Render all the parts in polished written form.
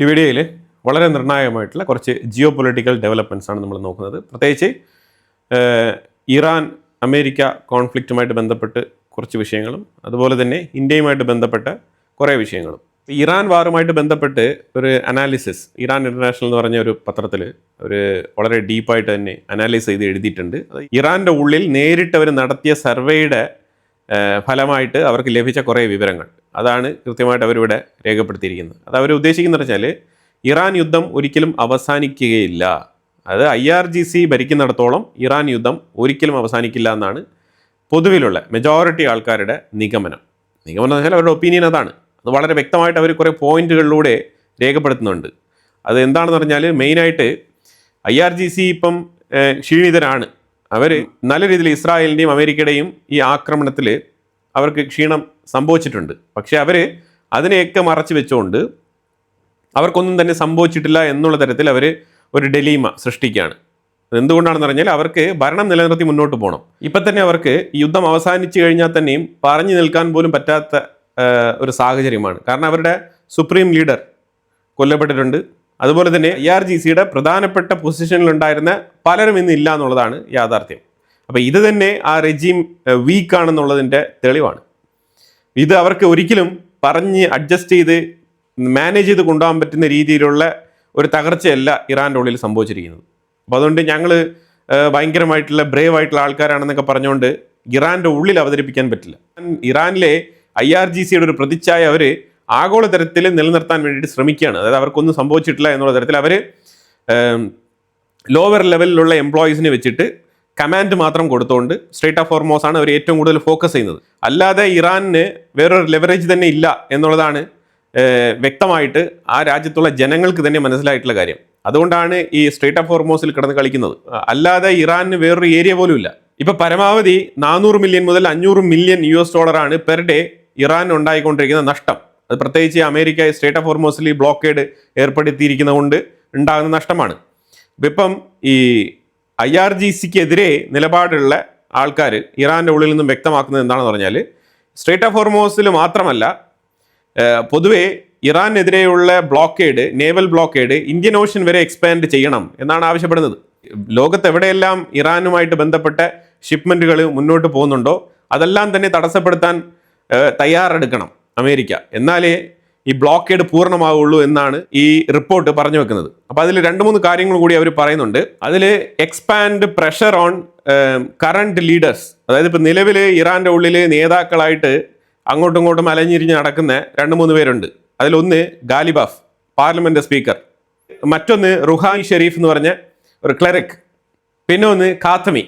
ഈ വീഡിയോയിൽ വളരെ നിർണായകമായിട്ടുള്ള കുറച്ച് ജിയോ പൊളിറ്റിക്കൽ ഡെവലപ്മെൻറ്റ്സ് ആണ് നമ്മൾ നോക്കുന്നത്. പ്രത്യേകിച്ച് ഇറാൻ അമേരിക്ക കോൺഫ്ലിക്റ്റുമായിട്ട് ബന്ധപ്പെട്ട് കുറച്ച് വിഷയങ്ങളും അതുപോലെ തന്നെ ഇന്ത്യയുമായിട്ട് ബന്ധപ്പെട്ട കുറേ വിഷയങ്ങളും. ഇറാൻ വാറുമായിട്ട് ബന്ധപ്പെട്ട് ഒരു അനാലിസിസ് ഇറാൻ ഇൻ്റർനാഷണൽ എന്ന് പറഞ്ഞ ഒരു പത്രത്തിൽ ഒരു വളരെ ഡീപ്പായിട്ട് തന്നെ അനാലിസ് ചെയ്ത് എഴുതിയിട്ടുണ്ട്. ഇറാൻ്റെ ഉള്ളിൽ നേരിട്ട് അവർ നടത്തിയ സർവേയുടെ ഫലമായിട്ട് അവർക്ക് ലഭിച്ച കുറേ വിവരങ്ങൾ, അതാണ് കൃത്യമായിട്ട് അവരിവിടെ രേഖപ്പെടുത്തിയിരിക്കുന്നത്. അത് അവർ ഉദ്ദേശിക്കുന്നത് വെച്ചാൽ ഇറാൻ യുദ്ധം ഒരിക്കലും അവസാനിക്കുകയില്ല, അത് IRGC ഭരിക്കുന്നിടത്തോളം ഇറാൻ യുദ്ധം ഒരിക്കലും അവസാനിക്കില്ല എന്നാണ് പൊതുവിലുള്ള മെജോറിറ്റി ആൾക്കാരുടെ നിഗമനം എന്ന് വെച്ചാൽ അവരുടെ ഒപ്പീനിയൻ അതാണ്. അത് വളരെ വ്യക്തമായിട്ട് അവർ കുറേ പോയിന്റുകളിലൂടെ രേഖപ്പെടുത്തുന്നുണ്ട്. അത് എന്താണെന്ന് പറഞ്ഞാൽ മെയിനായിട്ട് IRGC ഇപ്പം ക്ഷീണിതരാണ്. അവർ നല്ല രീതിയിൽ ഇസ്രായേലിൻ്റെയും അമേരിക്കയുടെയും ഈ ആക്രമണത്തിൽ അവർക്ക് ക്ഷീണം സംഭവിച്ചിട്ടുണ്ട്. പക്ഷേ അവർ അതിനെയൊക്കെ മറച്ചു വെച്ചുകൊണ്ട് അവർക്കൊന്നും തന്നെ സംഭവിച്ചിട്ടില്ല എന്നുള്ള തരത്തിൽ അവർ ഒരു ഡെലീമ സൃഷ്ടിക്കുകയാണ്. എന്തുകൊണ്ടാണെന്ന് പറഞ്ഞാൽ അവർക്ക് ഭരണം നിലനിർത്തി മുന്നോട്ട് പോകണം. ഇപ്പം തന്നെ അവർക്ക് ഈ യുദ്ധം അവസാനിച്ചു കഴിഞ്ഞാൽ തന്നെയും പറഞ്ഞു നിൽക്കാൻ പോലും പറ്റാത്ത ഒരു സാഹചര്യമാണ്. കാരണം അവരുടെ സുപ്രീം ലീഡർ കൊല്ലപ്പെട്ടിട്ടുണ്ട്. അതുപോലെ തന്നെ IRGCയുടെ പ്രധാനപ്പെട്ട പൊസിഷനിലുണ്ടായിരുന്ന പലരും ഇന്ന് ഇല്ല എന്നുള്ളതാണ് യാഥാർത്ഥ്യം. അപ്പോൾ ഇത് തന്നെ ആ റെജീം വീക്കാണെന്നുള്ളതിൻ്റെ തെളിവാണ്. ഇത് അവർക്ക് ഒരിക്കലും പറഞ്ഞ് അഡ്ജസ്റ്റ് ചെയ്ത് മാനേജ് ചെയ്ത് കൊണ്ടുപോകാൻ പറ്റുന്ന രീതിയിലുള്ള ഒരു തകർച്ചയല്ല ഇറാൻ്റെ ഉള്ളിൽ സംഭവിച്ചിരിക്കുന്നത്. അപ്പോൾ അതുകൊണ്ട് ഞങ്ങൾ ഭയങ്കരമായിട്ടുള്ള ബ്രേവ് ആയിട്ടുള്ള ആൾക്കാരാണെന്നൊക്കെ പറഞ്ഞുകൊണ്ട് ഇറാൻ്റെ ഉള്ളിൽ അവതരിപ്പിക്കാൻ പറ്റില്ല. ഇറാനിലെ IRGCയുടെ ഒരു പ്രതിച്ഛായ അവർ ആഗോളതരത്തിൽ നിലനിർത്താൻ വേണ്ടിയിട്ട് ശ്രമിക്കുകയാണ്. അതായത് അവർക്കൊന്നും സംഭവിച്ചിട്ടില്ല എന്നുള്ള തരത്തിൽ അവർ ലോവർ ലെവലിലുള്ള എംപ്ലോയീസിനെ വെച്ചിട്ട് കമാൻഡ് മാത്രം കൊടുത്തുകൊണ്ട് സ്ട്രേറ്റ് ഓഫ് ഹോർമോസ് ആണ് അവർ ഏറ്റവും കൂടുതൽ ഫോക്കസ് ചെയ്യുന്നത്. അല്ലാതെ ഇറാനിന് വേറൊരു ലെവറേജ് തന്നെ ഇല്ല എന്നുള്ളതാണ് വ്യക്തമായിട്ട് ആ രാജ്യത്തുള്ള ജനങ്ങൾക്ക് തന്നെ മനസ്സിലായിട്ടുള്ള കാര്യം. അതുകൊണ്ടാണ് ഈ സ്ട്രേറ്റ് ഓഫ് ഹോർമോസിൽ കിടന്ന് കളിക്കുന്നത്. അല്ലാതെ ഇറാനിന് വേറൊരു ഏരിയ പോലും ഇല്ല. ഇപ്പം പരമാവധി 400 മില്യൺ മുതൽ 500 million US$ per day Iran ഉണ്ടായിക്കൊണ്ടിരിക്കുന്ന നഷ്ടം. അത് പ്രത്യേകിച്ച് അമേരിക്ക സ്ട്രേറ്റ് ഓഫ് ഹോർമോസിൽ ഈ ബ്ലോക്കേഡ് ഏർപ്പെടുത്തിയിരിക്കുന്നത് കൊണ്ട് ഉണ്ടാകുന്ന നഷ്ടമാണ്. ഇപ്പം ഈ IRGCക്കെതിരെ നിലപാടുള്ള ആൾക്കാർ ഇറാൻ്റെ ഉള്ളിൽ നിന്നും വ്യക്തമാക്കുന്നത് എന്താണെന്ന് പറഞ്ഞാൽ സ്ട്രേറ്റ് ഓഫ് ഹോർമോസിൽ മാത്രമല്ല, പൊതുവെ ഇറാനെതിരെയുള്ള blockade, naval blockade Indian ocean വരെ എക്സ്പാൻഡ് ചെയ്യണം എന്നാണ് ആവശ്യപ്പെടുന്നത്. ലോകത്ത് എവിടെയെല്ലാം ഇറാനുമായിട്ട് ബന്ധപ്പെട്ട ഷിപ്മെൻറ്റുകൾ മുന്നോട്ട് പോകുന്നുണ്ടോ അതെല്ലാം തന്നെ തടസ്സപ്പെടുത്താൻ തയ്യാറെടുക്കണം അമേരിക്ക, എന്നാലേ ഈ ബ്ലോക്കേഡ് പൂർണ്ണമാവുള്ളൂ എന്നാണ് ഈ റിപ്പോർട്ട് പറഞ്ഞു വെക്കുന്നത്. അപ്പോൾ അതിൽ 2-3 കാര്യങ്ങൾ കൂടി അവർ പറയുന്നുണ്ട്. അതിൽ expand pressure on current leaders, അതായത് ഇപ്പോൾ നിലവിൽ ഇറാൻ്റെ ഉള്ളിൽ നേതാക്കളായിട്ട് അങ്ങോട്ടും ഇങ്ങോട്ടും അലഞ്ഞിരിഞ്ഞ് നടക്കുന്ന 2-3 പേരുണ്ട്. അതിലൊന്ന് ഗാലിബാഫ്, പാർലമെന്റ് സ്പീക്കർ, മറ്റൊന്ന് റുഹാനി ഷെരീഫ് എന്ന് പറഞ്ഞ ഒരു ക്ലറിക്, പിന്നെ ഒന്ന് ഖാത്തമി.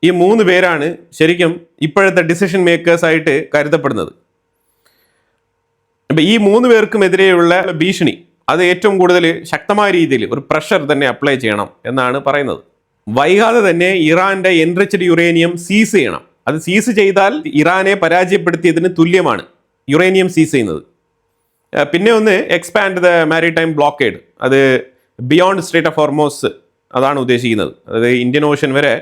ഈ 3 പേരാണ് ശരിക്കും ഇപ്പോഴത്തെ ഡിസിഷൻ മേക്കേഴ്സായിട്ട് കരുതപ്പെടുന്നത്. അപ്പം ഈ 3 പേർക്കുമെതിരെയുള്ള ഭീഷണി അത് ഏറ്റവും കൂടുതൽ ശക്തമായ രീതിയിൽ ഒരു പ്രഷർ തന്നെ അപ്ലൈ ചെയ്യണം എന്നാണ് പറയുന്നത്. വൈകാതെ തന്നെ ഇറാൻ്റെ എൻറിച്ച്ഡ് യുറേനിയം സീസ് ചെയ്യണം. അത് സീസ് ചെയ്താൽ ഇറാനെ പരാജയപ്പെടുത്തിയതിന് തുല്യമാണ് യുറേനിയം സീസ് ചെയ്യുന്നത്. പിന്നെ ഒന്ന് എക്സ്പാൻഡ് ദ മാരിടൈം ബ്ലോക്കേഡ്, അത് ബിയോണ്ട് സ്ട്രേറ്റ് ഓഫ് ഹോർമോസ് അതാണ് ഉദ്ദേശിക്കുന്നത്. അതായത് ഇന്ത്യൻ ഓഷ്യൻ വരെ,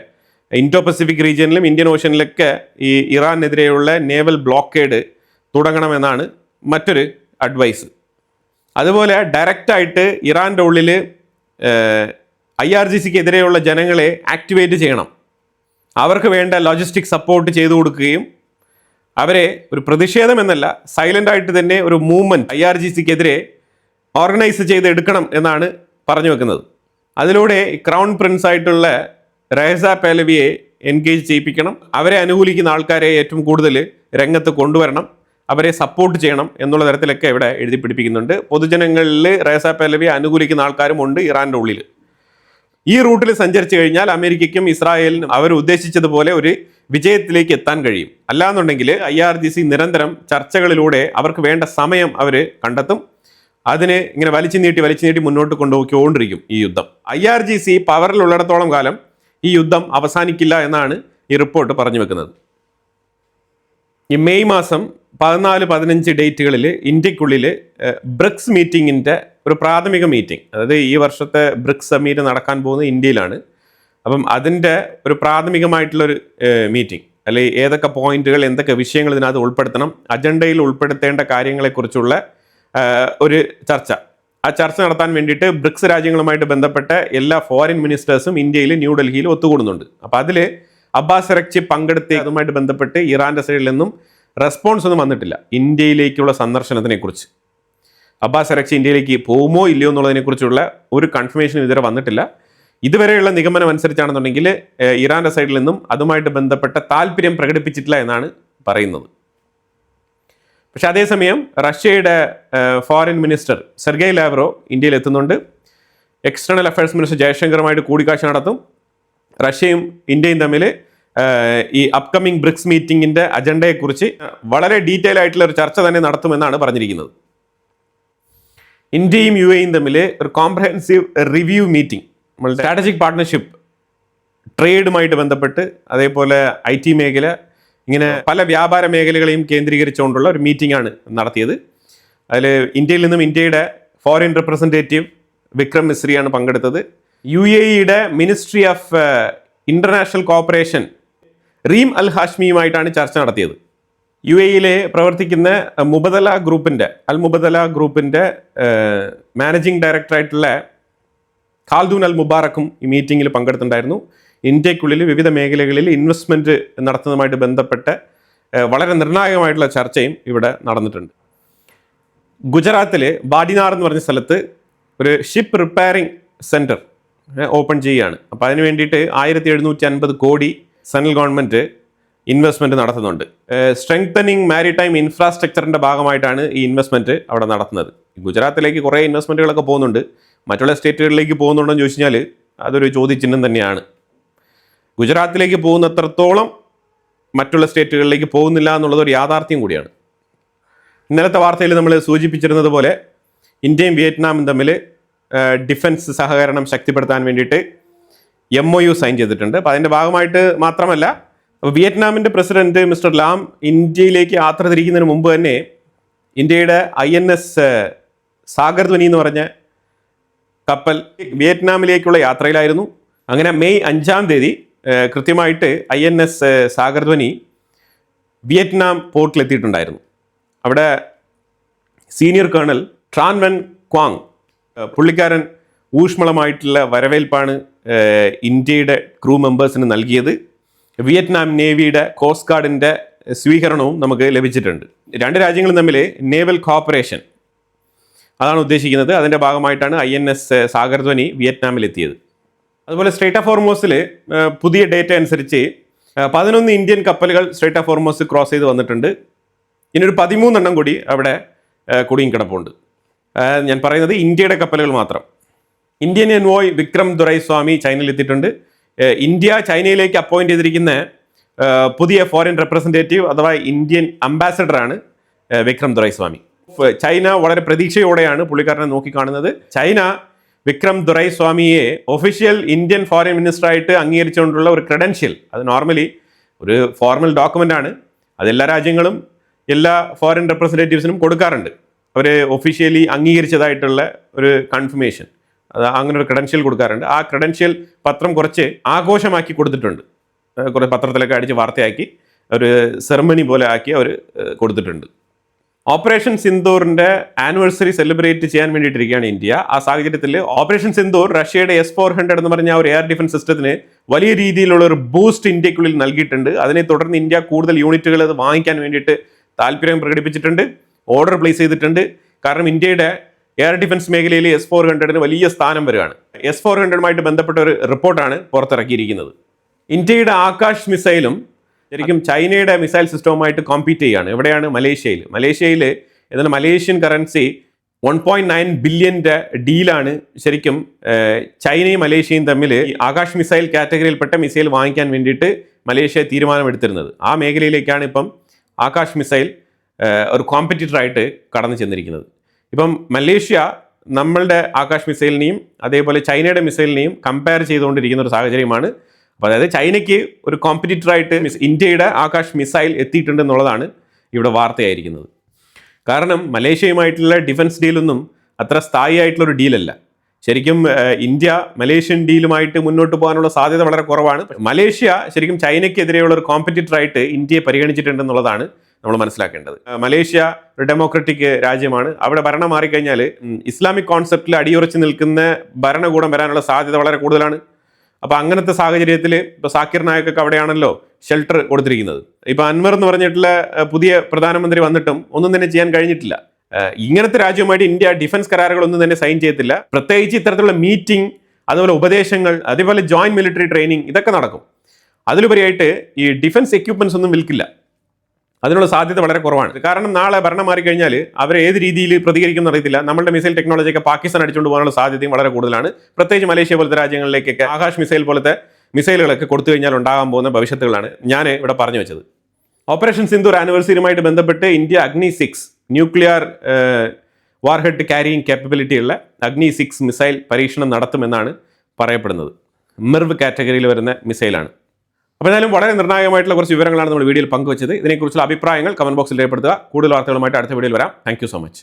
ഇൻഡോ പസഫിക് റീജിയനിലും ഇന്ത്യൻ ഓഷ്യനിലൊക്കെ ഈ ഇറാനെതിരെയുള്ള നേവൽ ബ്ലോക്കേഡ് തുടങ്ങണമെന്നാണ് മറ്റൊരു അഡ്വൈസ്. അതുപോലെ ഡയറക്റ്റായിട്ട് ഇറാൻ്റെ ഉള്ളിൽ IRGCക്കെതിരെയുള്ള ജനങ്ങളെ ആക്ടിവേറ്റ് ചെയ്യണം. അവർക്ക് വേണ്ട ലോജിസ്റ്റിക് സപ്പോർട്ട് ചെയ്തു കൊടുക്കുകയും അവരെ ഒരു പ്രതിഷേധം എന്നല്ല, സൈലൻ്റ് ആയിട്ട് തന്നെ ഒരു മൂവ്മെൻറ്റ് IRGCക്കെതിരെ ഓർഗനൈസ് ചെയ്തെടുക്കണം എന്നാണ് പറഞ്ഞു വെക്കുന്നത്. അതിലൂടെ ക്രൗൺ പ്രിൻസ് ആയിട്ടുള്ള റേസ പേലവിയെ എൻഗേജ് ചെയ്യിപ്പിക്കണം. അവരെ അനുകൂലിക്കുന്ന ആൾക്കാരെ ഏറ്റവും കൂടുതൽ രംഗത്ത് കൊണ്ടുവരണം, അവരെ സപ്പോർട്ട് ചെയ്യണം എന്നുള്ള തരത്തിലൊക്കെ ഇവിടെ എഴുതി പിടിപ്പിക്കുന്നുണ്ട്. പൊതുജനങ്ങളിൽ റേസ പേലവിയെ അനുകൂലിക്കുന്ന ആൾക്കാരും ഉണ്ട് ഇറാൻ്റെ ഉള്ളിൽ. ഈ റൂട്ടിൽ സഞ്ചരിച്ചു കഴിഞ്ഞാൽ അമേരിക്കയ്ക്കും ഇസ്രായേലിനും അവർ ഉദ്ദേശിച്ചതുപോലെ ഒരു വിജയത്തിലേക്ക് എത്താൻ കഴിയും. അല്ലാന്നുണ്ടെങ്കിൽ IRGC നിരന്തരം ചർച്ചകളിലൂടെ അവർക്ക് വേണ്ട സമയം അവർ കണ്ടെത്തും. അതിന് ഇങ്ങനെ വലിച്ചു നീട്ടി മുന്നോട്ട് കൊണ്ടുപോയിക്കൊണ്ടിരിക്കും ഈ യുദ്ധം. IRGC പവറിലുള്ളിടത്തോളം കാലം ഈ യുദ്ധം അവസാനിക്കില്ല എന്നാണ് ഈ റിപ്പോർട്ട് പറഞ്ഞു വെക്കുന്നത്. ഈ മെയ് മാസം 14-15 ഡേറ്റുകളിൽ ഇന്ത്യക്കുള്ളിൽ ബ്രിക്സ് മീറ്റിങ്ങിൻ്റെ ഒരു പ്രാഥമിക മീറ്റിംഗ്, അതായത് ഈ വർഷത്തെ ബ്രിക്സ് സമ്മീറ്റ് നടക്കാൻ പോകുന്നത് ഇന്ത്യയിലാണ്. അപ്പം അതിൻ്റെ ഒരു പ്രാഥമികമായിട്ടുള്ളൊരു മീറ്റിംഗ്, അല്ലെങ്കിൽ ഏതൊക്കെ പോയിന്റുകൾ, എന്തൊക്കെ വിഷയങ്ങൾ ഇതിനകത്ത് ഉൾപ്പെടുത്തണം, അജണ്ടയിൽ ഉൾപ്പെടുത്തേണ്ട കാര്യങ്ങളെക്കുറിച്ചുള്ള ഒരു ചർച്ച, ആ ചർച്ച നടത്താൻ വേണ്ടിയിട്ട് ബ്രിക്സ് രാജ്യങ്ങളുമായിട്ട് ബന്ധപ്പെട്ട എല്ലാ ഫോറിൻ മിനിസ്റ്റേഴ്സും ഇന്ത്യയിൽ ന്യൂഡൽഹിയിൽ ഒത്തുകൂടുന്നുണ്ട്. അപ്പോൾ അതിൽ അബ്ബാസ് അറക്ചി പങ്കെടുത്ത അതുമായിട്ട് ബന്ധപ്പെട്ട് ഇറാന്റെ സൈഡിൽ നിന്നും റെസ്പോൺസ് ഒന്നും വന്നിട്ടില്ല ഇന്ത്യയിലേക്കുള്ള സന്ദർശനത്തിനെ കുറിച്ച്. അബ്ബാസ് അറക്ചി ഇന്ത്യയിലേക്ക് പോകുമോ ഇല്ലയോ എന്നുള്ളതിനെക്കുറിച്ചുള്ള ഒരു കൺഫർമേഷൻ ഇതുവരെ വന്നിട്ടില്ല. ഇതുവരെയുള്ള നിഗമനം അനുസരിച്ചാണെന്നുണ്ടെങ്കിൽ ഇറാന്റെ സൈഡിൽ നിന്നും അതുമായിട്ട് ബന്ധപ്പെട്ട താല്പര്യം പ്രകടിപ്പിച്ചിട്ടില്ല എന്നാണ് പറയുന്നത്. പക്ഷെ അതേസമയം റഷ്യയുടെ ഫോറിൻ മിനിസ്റ്റർ സെർഗെയ് ലാവ്റോ ഇന്ത്യയിൽ എത്തുന്നുണ്ട്. എക്സ്റ്റേണൽ അഫയേഴ്സ് മിനിസ്റ്റർ ജയശങ്കറുമായിട്ട് കൂടിക്കാഴ്ച നടത്തും. റഷ്യയും ഇന്ത്യയും തമ്മിൽ ഈ അപ്കമിങ് ബ്രിക്സ് മീറ്റിംഗിന്റെ അജണ്ടയെക്കുറിച്ച് വളരെ ഡീറ്റെയിൽ ആയിട്ടുള്ള ഒരു ചർച്ച തന്നെ നടത്തുമെന്നാണ് പറഞ്ഞിരിക്കുന്നത്. ഇന്ത്യയും യു എയും തമ്മിൽ ഒരു കോംപ്രഹെൻസീവ് റിവ്യൂ മീറ്റിംഗ്, നമ്മൾ സ്ട്രാറ്റജിക് പാർട്ട്ണർഷിപ്പ്, ട്രേഡുമായിട്ട് ബന്ധപ്പെട്ട് അതേപോലെ IT മേഖല, ഇങ്ങനെ പല വ്യാപാര മേഖലകളെയും കേന്ദ്രീകരിച്ചുകൊണ്ടുള്ള ഒരു മീറ്റിംഗ് ആണ് നടത്തിയത്. അതിൽ ഇന്ത്യയിൽ നിന്നും ഇന്ത്യയുടെ ഫോറിൻ റെപ്രസെൻറ്റേറ്റീവ് വിക്രം മിശ്രിയാണ് പങ്കെടുത്തത്. UAEയുടെ ministry of international cooperation Reem Al ഹാഷ്മിയുമായിട്ടാണ് ചർച്ച നടത്തിയത്. UAEയിലെ പ്രവർത്തിക്കുന്ന അൽ മുബദല ഗ്രൂപ്പിൻ്റെ മാനേജിംഗ് ഡയറക്ടറായിട്ടുള്ള ഖാൽദൂൻ അൽ മുബാറക്കും ഈ മീറ്റിങ്ങിൽ പങ്കെടുത്തിട്ടുണ്ടായിരുന്നു. ഇന്ത്യക്കുള്ളിൽ വിവിധ മേഖലകളിൽ ഇൻവെസ്റ്റ്മെൻറ്റ് നടത്തുന്നതുമായിട്ട് ബന്ധപ്പെട്ട് വളരെ നിർണായകമായിട്ടുള്ള ചർച്ചയും ഇവിടെ നടന്നിട്ടുണ്ട്. ഗുജറാത്തിൽ വാഡിനാർ എന്ന് പറഞ്ഞ സ്ഥലത്ത് ഒരു ഷിപ്പ് റിപ്പയറിംഗ് സെൻറ്റർ ഓപ്പൺ ചെയ്യുകയാണ്. അപ്പോൾ അതിന് വേണ്ടിയിട്ട് 1750 കോടി സെൻട്രൽ ഗവൺമെൻറ് ഇൻവെസ്റ്റ്മെൻറ്റ് നടത്തുന്നുണ്ട്. സ്ട്രെങ്തനിങ് മാരിടൈം ഇൻഫ്രാസ്ട്രക്ചറിൻ്റെ ഭാഗമായിട്ടാണ് ഈ ഇൻവെസ്റ്റ്മെൻറ്റ് അവിടെ നടത്തുന്നത്. ഗുജറാത്തിലേക്ക് കുറേ ഇൻവെസ്റ്റ്മെൻറ്റുകളൊക്കെ പോകുന്നുണ്ട്. മറ്റുള്ള സ്റ്റേറ്റുകളിലേക്ക് പോകുന്നുണ്ടോ എന്ന് ചോദിച്ചു കഴിഞ്ഞാൽ അതൊരു ചോദ്യചിഹ്നം തന്നെയാണ്. ഗുജറാത്തിലേക്ക് പോകുന്നത്രത്തോളം മറ്റുള്ള സ്റ്റേറ്റുകളിലേക്ക് പോകുന്നില്ല എന്നുള്ളത് ഒരു യാഥാർത്ഥ്യം കൂടിയാണ്. ഇന്നലത്തെ വാർത്തയിൽ നമ്മൾ സൂചിപ്പിച്ചിരുന്നത് പോലെ ഇന്ത്യയും വിയറ്റ്നാമും തമ്മിൽ ഡിഫൻസ് സഹകരണം ശക്തിപ്പെടുത്താൻ വേണ്ടിയിട്ട് MOU സൈൻ ചെയ്തിട്ടുണ്ട്. അപ്പോൾ അതിൻ്റെ ഭാഗമായിട്ട് മാത്രമല്ല, വിയറ്റ്നാമിൻ്റെ പ്രസിഡന്റ് മിസ്റ്റർ ലാം ഇന്ത്യയിലേക്ക് യാത്ര തിരിക്കുന്നതിന് മുമ്പ് തന്നെ ഇന്ത്യയുടെ INS സാഗർധ്വനി എന്ന് പറഞ്ഞ കപ്പൽ വിയറ്റ്നാമിലേക്കുള്ള യാത്രയിലായിരുന്നു. അങ്ങനെ മെയ് 5-ാം തീയതി കൃത്യമായിട്ട് INS സാഗർധ്വനി വിയറ്റ്നാം പോർട്ടിലെത്തിയിട്ടുണ്ടായിരുന്നു. അവിടെ senior colonel Tral when Kwang, പുള്ളിക്കാരൻ ഊഷ്മളമായിട്ടുള്ള വരവേൽപ്പാണ് ഇന്ത്യയുടെ ക്രൂ മെമ്പേഴ്സിന് നൽകിയത്. വിയറ്റ്നാം നേവിയുടെ കോസ്റ്റ് ഗാർഡിൻ്റെ സ്വീകരണവും നമുക്ക് ലഭിച്ചിട്ടുണ്ട്. രണ്ട് രാജ്യങ്ങളും തമ്മിൽ നേവൽ കോഓപ്പറേഷൻ അതാണ് ഉദ്ദേശിക്കുന്നത്. അതിൻ്റെ ഭാഗമായിട്ടാണ് INS സാഗർധ്വനി വിയറ്റ്നാമിലെത്തിയത്. അതുപോലെ സ്ട്രേറ്റ് ഓഫ് ഹോർമൂസിൽ പുതിയ ഡേറ്റ അനുസരിച്ച് 11 ഇന്ത്യൻ കപ്പലുകൾ സ്ട്രേറ്റ് ഓഫ് ഹോർമൂസ് ക്രോസ് ചെയ്ത് വന്നിട്ടുണ്ട്. ഇനിയൊരു 13 കൂടി അവിടെ കുടുങ്ങി കിടപ്പുണ്ട്. ഞാൻ പറയുന്നത് ഇന്ത്യയുടെ കപ്പലുകൾ മാത്രം. ഇന്ത്യൻ എൻവോയ് വിക്രം ദൊരൈസ്വാമി ചൈനയിലെത്തിയിട്ടുണ്ട്. ഇന്ത്യ ചൈനയിലേക്ക് അപ്പോയിന്റ് ചെയ്തിരിക്കുന്ന പുതിയ ഫോറിൻ റെപ്രസെൻറ്റേറ്റീവ് അഥവാ ഇന്ത്യൻ അംബാസഡറാണ് വിക്രം ദൊരൈസ്വാമി. ചൈന വളരെ പ്രതീക്ഷയോടെയാണ് പുള്ളിക്കാരനെ നോക്കിക്കാണുന്നത്. ചൈന വിക്രം ദൊരൈസ്വാമിയെ ഒഫീഷ്യൽ ഇന്ത്യൻ ഫോറിൻ മിനിസ്റ്ററായിട്ട് അംഗീകരിച്ചുകൊണ്ടുള്ള ഒരു ക്രെഡൻഷ്യൽ, അത് നോർമലി ഒരു ഫോർമൽ ഡോക്യുമെൻ്റ് ആണ്. അതെല്ലാ രാജ്യങ്ങളും എല്ലാ ഫോറിൻ റെപ്രസെൻറ്റേറ്റീവ്സിനും കൊടുക്കാറുണ്ട്. അവർ ഒഫീഷ്യലി അംഗീകരിച്ചതായിട്ടുള്ള ഒരു കൺഫർമേഷൻ, അത് അങ്ങനെ ഒരു ക്രെഡൻഷ്യൽ കൊടുക്കാറുണ്ട്. ആ ക്രെഡൻഷ്യൽ പത്രം കുറച്ച് ആഘോഷമാക്കി കൊടുത്തിട്ടുണ്ട്. കുറേ പത്രത്തിലൊക്കെ അടിച്ച് വാർത്തയാക്കി ഒരു സെറമണി പോലെ ആക്കി അവർ കൊടുത്തിട്ടുണ്ട്. ഓപ്പറേഷൻ സിന്ദൂറിൻ്റെ ആനിവേഴ്സറി സെലിബ്രേറ്റ് ചെയ്യാൻ വേണ്ടിയിട്ടിരിക്കുകയാണ് ഇന്ത്യ. ആ സാഹചര്യത്തിൽ ഓപ്പറേഷൻ സിന്ദൂർ റഷ്യയുടെ S-400 എന്ന് പറഞ്ഞ ഒരു എയർ ഡിഫൻസ് സിസ്റ്റത്തിന് വലിയ രീതിയിലുള്ള ഒരു ബൂസ്റ്റ് ഇന്ത്യക്കുള്ളിൽ നൽകിയിട്ടുണ്ട്. അതിനെ തുടർന്ന് ഇന്ത്യ കൂടുതൽ യൂണിറ്റുകൾ അത് വാങ്ങിക്കാൻ വേണ്ടിയിട്ട് താല്പര്യം പ്രകടിപ്പിച്ചിട്ടുണ്ട്, ഓർഡർ പ്ലേസ് ചെയ്തിട്ടുണ്ട്. കാരണം ഇന്ത്യയുടെ എയർ ഡിഫൻസ് മേഖലയിൽ S-400 വലിയ സ്ഥാനം വരികയാണ്. S-400 ബന്ധപ്പെട്ട ഒരു റിപ്പോർട്ടാണ് പുറത്തിറക്കിയിരിക്കുന്നത്. ഇന്ത്യയുടെ ആകാശ് മിസൈലും ശരിക്കും ചൈനയുടെ മിസൈൽ സിസ്റ്റവുമായിട്ട് കോമ്പീറ്റ് ചെയ്യുകയാണ്. എവിടെയാണ്? മലേഷ്യയിൽ ഏതാണ്ട് മലേഷ്യൻ കറൻസി 1.9 ബില്യൻ്റെ ഡീലാണ് ശരിക്കും ചൈനയും മലേഷ്യയും തമ്മിൽ ആകാശ് മിസൈൽ കാറ്റഗറിയിൽപ്പെട്ട മിസൈൽ വാങ്ങിക്കാൻ വേണ്ടിയിട്ട് മലേഷ്യ തീരുമാനമെടുത്തിരുന്നത്. ആ മേഖലയിലേക്കാണ് ഇപ്പം ആകാശ് മിസൈൽ ഒരു കോമ്പറ്റീറ്ററായിട്ട് കടന്നു ചെന്നിരിക്കുന്നത്. ഇപ്പം മലേഷ്യ നമ്മളുടെ ആകാശ് മിസൈലിനെയും അതേപോലെ ചൈനയുടെ മിസൈലിനെയും കമ്പയർ ചെയ്തുകൊണ്ടിരിക്കുന്ന ഒരു സാഹചര്യമാണ്. അപ്പോൾ അതായത് ചൈനയ്ക്ക് ഒരു കോമ്പറ്റീറ്ററായിട്ട് ഇന്ത്യയുടെ ആകാശ് മിസൈൽ എത്തിയിട്ടുണ്ട് എന്നുള്ളതാണ് ഇവിടെ വാർത്തയായിരിക്കുന്നത്. കാരണം മലേഷ്യയുമായിട്ടുള്ള ഡിഫൻസ് ഡീലൊന്നും അത്ര സ്ഥായി ആയിട്ടുള്ളൊരു ഡീലല്ല. ശരിക്കും ഇന്ത്യ മലേഷ്യൻ ഡീലുമായിട്ട് മുന്നോട്ട് പോകാനുള്ള സാധ്യത വളരെ കുറവാണ്. മലേഷ്യ ശരിക്കും ചൈനയ്ക്കെതിരെയുള്ള ഒരു കോമ്പറ്റീറ്ററായിട്ട് ഇന്ത്യയെ പരിഗണിച്ചിട്ടുണ്ടെന്നുള്ളതാണ് നമ്മൾ മനസ്സിലാക്കേണ്ടത്. മലേഷ്യ ഒരു ഡെമോക്രറ്റിക് രാജ്യമാണ്. അവിടെ ഭരണം മാറിക്കഴിഞ്ഞാൽ ഇസ്ലാമിക് കോൺസെപ്റ്റിൽ അടിയുറച്ച് നിൽക്കുന്ന ഭരണകൂടം വരാനുള്ള സാധ്യത വളരെ കൂടുതലാണ്. അപ്പോൾ അങ്ങനത്തെ സാഹചര്യത്തിൽ ഇപ്പോൾ സാക്കിർ നായിക്കൊക്കെ അവിടെയാണല്ലോ ഷെൽട്ടർ കൊടുത്തിരിക്കുന്നത്. ഇപ്പോൾ അൻവർ എന്ന് പറഞ്ഞിട്ടുള്ള പുതിയ പ്രധാനമന്ത്രി വന്നിട്ടും ഒന്നും തന്നെ ചെയ്യാൻ കഴിഞ്ഞിട്ടില്ല. ഇങ്ങനത്തെ രാജ്യവുമായിട്ട് ഇന്ത്യ ഡിഫൻസ് കരാറുകളൊന്നും തന്നെ സൈൻ ചെയ്തിട്ടില്ല. പ്രത്യേകിച്ച് ഇത്തരത്തിലുള്ള മീറ്റിംഗ്, അതുപോലെ ഉപദേശങ്ങൾ, അതേപോലെ ജോയിന്റ് മിലിറ്ററി ട്രെയിനിങ് ഇതൊക്കെ നടക്കും. അതിലുപരിയായിട്ട് ഈ ഡിഫൻസ് എക്യുപ്മെന്റ്സ് ഒന്നും വിൽക്കില്ല. അതിനുള്ള സാധ്യത വളരെ കുറവാണ്. കാരണം നാളെ ഭരണം മാറിക്കഴിഞ്ഞാൽ അവർ ഏത് രീതിയിൽ പ്രതികരിക്കുമെന്ന് അറിയത്തില്ല. നമ്മളുടെ മിസൈൽ ടെക്നോളജിയൊക്കെ പാകിസ്ഥാൻ അടിച്ചുകൊണ്ട് പോകാനുള്ള സാധ്യതയും വളരെ കൂടുതലാണ്. പ്രത്യേകിച്ച് മലേഷ്യ പോലത്തെ രാജ്യങ്ങളിലേക്കൊക്കെ ആകാശ് മിസൈൽ പോലത്തെ മിസൈലുകളൊക്കെ കൊടുത്തു കഴിഞ്ഞാൽ ഉണ്ടാകാൻ പോകുന്ന ഭവിഷ്യത്തുകളാണ് ഞാൻ ഇവിടെ പറഞ്ഞു വെച്ചത്. ഓപ്പറേഷൻ സിന്ദൂർ ആനിവേഴ്സറിയുമായിട്ട് ബന്ധപ്പെട്ട് ഇന്ത്യ അഗ്നി 6 ന്യൂക്ലിയർ വാർഹെഡ് ക്യാരിയിങ് കേപ്പബിലിറ്റി ഉള്ള അഗ്നി 6 മിസൈൽ പരീക്ഷണം നടത്തുമെന്നാണ് പറയപ്പെടുന്നത്. മിർവ് കാറ്റഗറിയിൽ വരുന്ന മിസൈലാണ്. അപ്പോൾ എന്തായാലും വളരെ നിർണായകമായിട്ടുള്ള കുറച്ച് വിവരങ്ങളാണ് നമ്മൾ വീഡിയോയിൽ പങ്കുവച്ചത്. ഇതിനെക്കുറിച്ചുള്ള അഭിപ്രായങ്ങൾ കമന്റ് ബോക്സിൽ രേഖപ്പെടുത്തുക. കൂടുതൽ വാർത്തകളുമായിട്ട് അടുത്ത വീഡിയോയിൽ വരാം. Thank you so much.